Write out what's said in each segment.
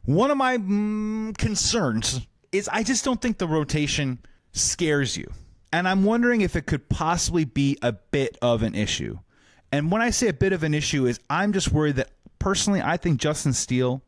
One of my concerns is I just don't think the rotation scares you. And I'm wondering if it could possibly be a bit of an issue. And when I say a bit of an issue is I'm just worried that personally I think Justin Steele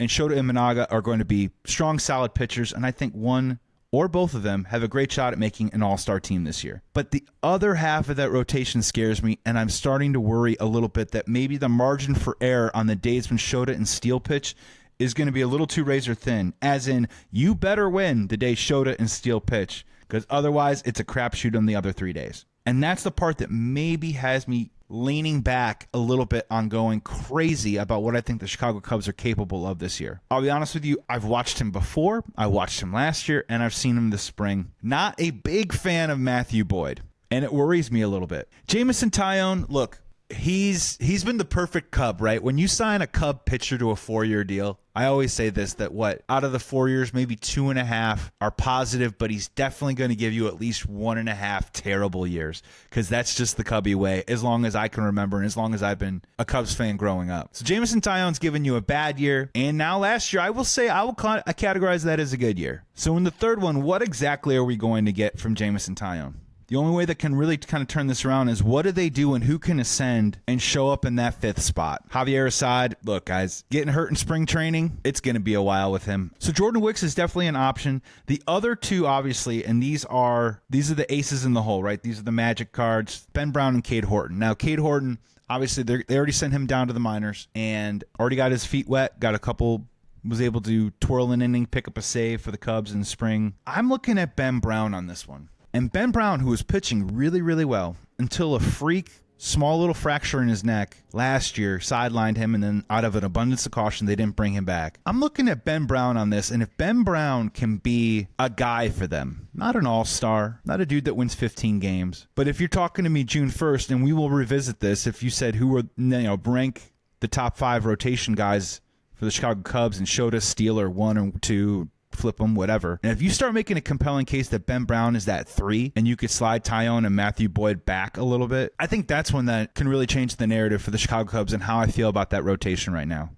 and Shota Imanaga are going to be strong, solid pitchers. And I think one or both of them have a great shot at making an all-star team this year. But the other half of that rotation scares me, and I'm starting to worry a little bit that maybe the margin for error on the days when Shota and Steele pitch is going to be a little too razor thin, as in you better win the day Shota and Steele pitch, because otherwise it's a crapshoot on the other 3 days. And that's the part that maybe has me leaning back a little bit on going crazy about what I think the Chicago Cubs are capable of this year. I'll be honest with you, I've watched him before, I watched him last year, and I've seen him this spring. Not a big fan of Matthew Boyd, and it worries me a little bit. Jamison Tyone, look, he's been the perfect Cub, right? When you sign a Cub pitcher to a 4-year deal, I always say this, that out of the 4 years, maybe 2.5 are positive, but he's definitely going to give you at least 1.5 terrible years, because that's just the Cubby way, as long as I can remember and as long as I've been a Cubs fan growing up. So Jamison Tyone's given you a bad year, and now last year, I will categorize that as a good year. So in the third one, what exactly are we going to get from Jamison Tyone? The only way that can really kind of turn this around is what do they do and who can ascend and show up in that 5th spot? Javier Assad, look, guys, getting hurt in spring training, it's going to be a while with him. So Jordan Wicks is definitely an option. The other two, obviously, and these are the aces in the hole, right? These are the magic cards, Ben Brown and Cade Horton. Now, Cade Horton, obviously, they already sent him down to the minors and already got his feet wet, was able to twirl an inning, pick up a save for the Cubs in the spring. I'm looking at Ben Brown on this one. And Ben Brown, who was pitching really, really well until a freak, small little fracture in his neck last year sidelined him, and then out of an abundance of caution, they didn't bring him back. I'm looking at Ben Brown on this, and if Ben Brown can be a guy for them, not an all-star, not a dude that wins 15 games, but if you're talking to me June 1st, and we will revisit this, if you said who were, rank the top 5 rotation guys for the Chicago Cubs and showed us Steele or 1 or 2, flip them, whatever. And if you start making a compelling case that Ben Brown is that 3 and you could slide Tyone and Matthew Boyd back a little bit, I think that's when that can really change the narrative for the Chicago Cubs and how I feel about that rotation right now.